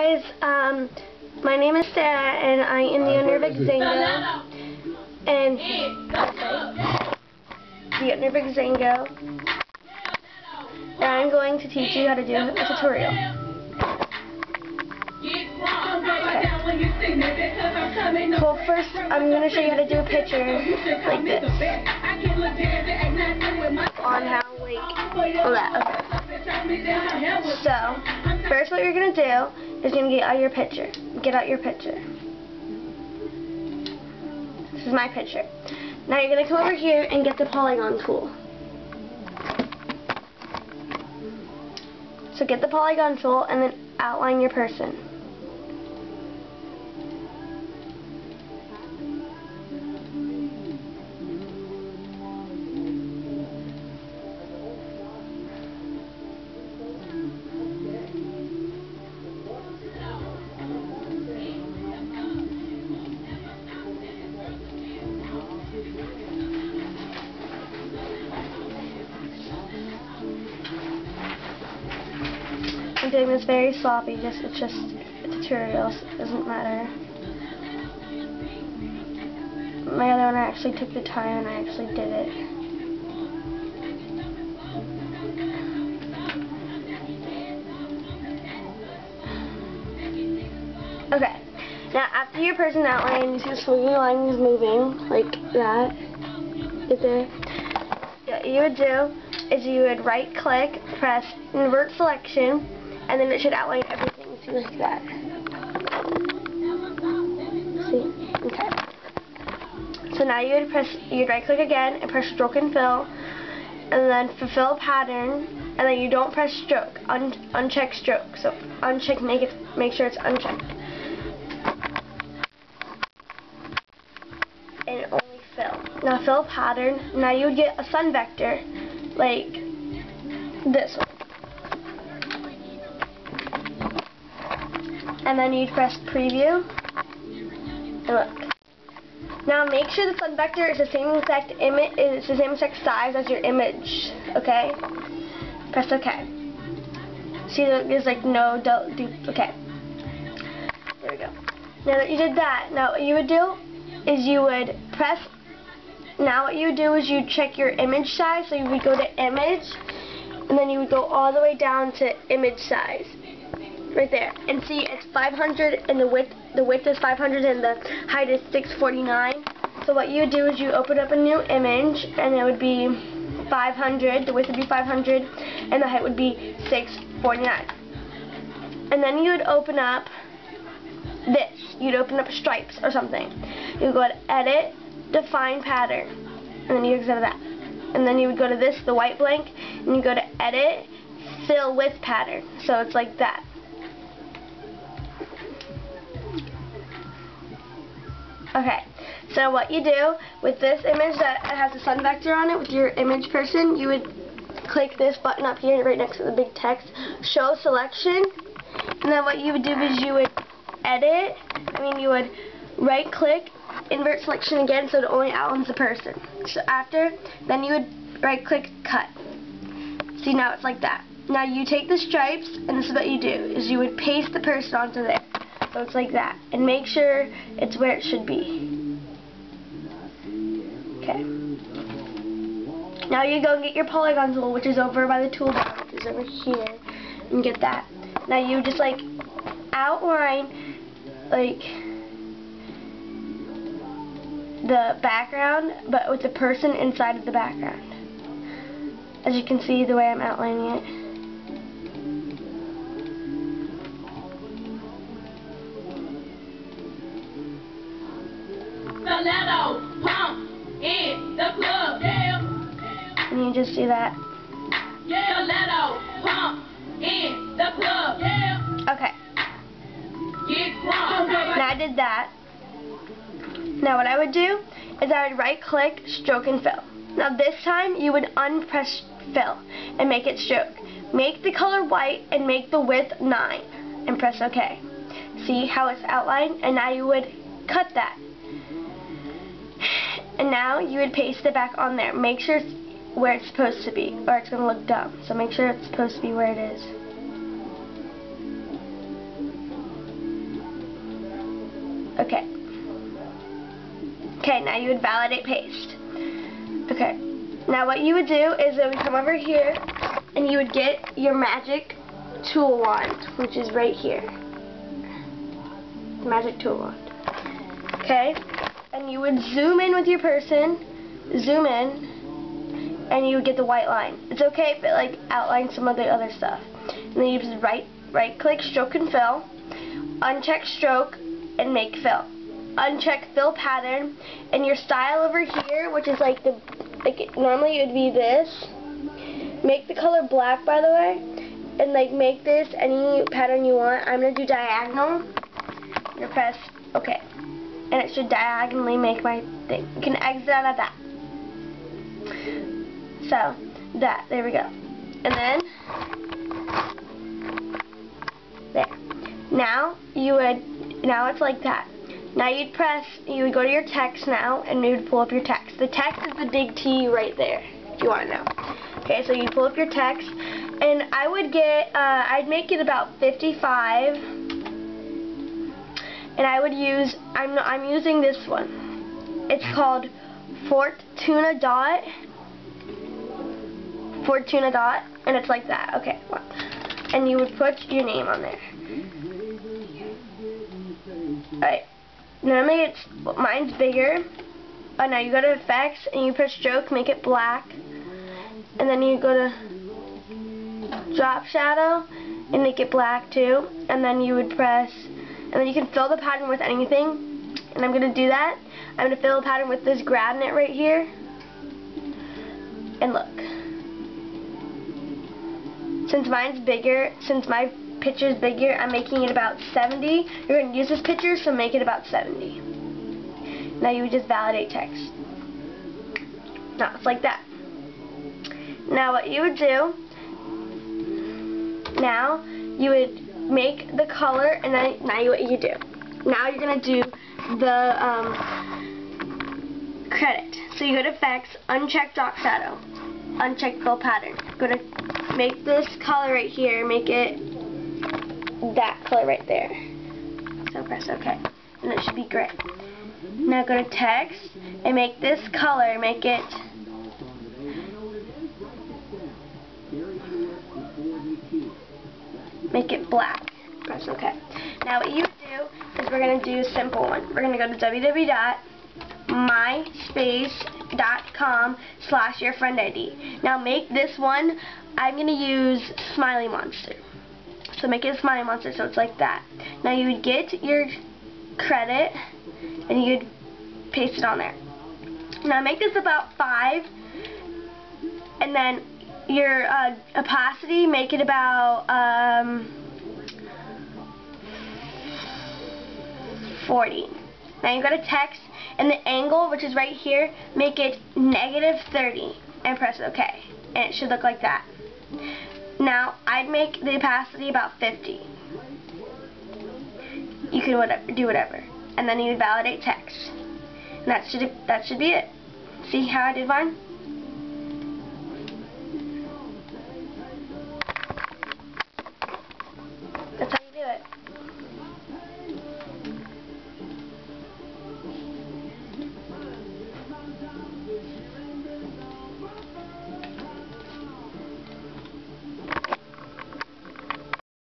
guys, my name is Sarah and I am the owner of Xango, and and I'm going to teach you how to do a tutorial. Okay. Well, first I'm going to show you how to do a picture like this on how, So, first what you're going to do is you're going to get out your picture. Get out your picture. This is my picture. Now you're going to come over here and get the polygon tool. So get the polygon tool and then outline your person. I'm doing this very sloppy, it's just a tutorial, so it doesn't matter. My other one, I actually took the time and I actually did it. Okay, now after your person outline, you see the swinging line is moving, like that, right there. What you would do is you would right click, press invert selection, and then it should outline everything. See, like that. See? Okay. So now you'd right click again and press stroke and fill, and then fulfill pattern, and then you don't press stroke. Uncheck stroke. So uncheck, make sure it's unchecked. And only fill. Now fill pattern. Now you would get a sun vector like this one. And then you'd press preview, and look. Now make sure the sun vector is the same exact image, it's the same exact size as your image. Okay. Press OK. See, there's like no okay. There we go. Now that you did that, now what you would do is you would press. Now what you would do is you check your image size. So you would go to image, and then you would go all the way down to image size. Right there, and see it's 500 and the width is 500 and the height is 649. So what you would do is you open up a new image and it would be 500, the width would be 500 and the height would be 649. And then you would open up this, you'd open up stripes or something. You would go to edit, define pattern, and then you exit that. And then you would go to this, the white blank, and you go to edit, fill with pattern. So it's like that. Okay, so what you do with this image that has a sun vector on it with your image person, you would click this button up here right next to the big text, show selection, and then what you would do is you would edit, you would right click, invert selection again so it only outlines the person. So after, then you would right click, cut. See, now it's like that. Now you take the stripes, and this is what you do, is you would paste the person onto there. So it's like that. And make sure it's where it should be. Okay. Now you go and get your polygon tool, which is over by the toolbar, which is over here. And get that. Now you just outline the background, but with the person inside of the background. As you can see the way I'm outlining it. And you just do that. Okay. Now I did that. Now what I would do is I would right click, stroke and fill. Now this time you would unpress fill and make it stroke. Make the color white and make the width 9 and press OK. See how it's outlined? And now you would cut that. And now you would paste it back on there. Make sure it's where it's supposed to be, or it's going to look dumb. So make sure it's supposed to be where it is. Okay, now you would validate paste. Okay, now what you would do is you would come over here and you would get your magic tool wand, which is right here. Magic tool wand. Okay, and you would zoom in with your person, zoom in, and you would get the white line. It's okay if it like outlines some of the other stuff. And then you just right click stroke and fill, uncheck stroke and make fill. Uncheck fill pattern, and your style over here, which is like normally it would be this. Make the color black, by the way, and like make this any pattern you want. I'm gonna do diagonal. You press OK, and it should diagonally make my thing. You can exit out of that. So there we go, and then there. Now it's like that. Now you would go to your text now, and you would pull up your text. The text is the big T right there, if you want to know. Okay, so you pull up your text, and I would I'd make it about 55, and I would use, I'm using this one. It's called Fortuna Dot, and it's like that. Okay, and you would put your name on there. Alright. Normally mine's bigger. Oh, now you go to effects and you press stroke, make it black, and then you go to drop shadow and make it black too, and then you would press, and then you can fill the pattern with anything, and I'm going to do that. I'm going to fill the pattern with this gradient right here, and look. Since mine's bigger, since my picture is bigger, I'm making it about 70. You're going to use this picture, so make it about 70. Now you would just validate text. Now it's like that. Now what you would do, now you would make the color, and then what you do. Now you're going to do the credit. So you go to effects, uncheck drop shadow, uncheck fill pattern. Go to make this color right here, make it that color right there. So press OK, and it should be gray. Now go to text and make this color, make it black. Press OK. Now what you do is we're going to do a simple one. We're going to go to www.myspace.com/yourfriendid. Now make this one, I'm going to use Smiley Monster. So make it a smiley monster, so it's like that. Now you would get your credit, and you would paste it on there. Now make this about 5, and then your opacity, make it about 40. Now you go to text, and the angle, which is right here, make it -30, and press OK. And it should look like that. Now, I'd make the opacity about 50. You can do whatever. And then you would validate text. And that should be it. See how I did mine?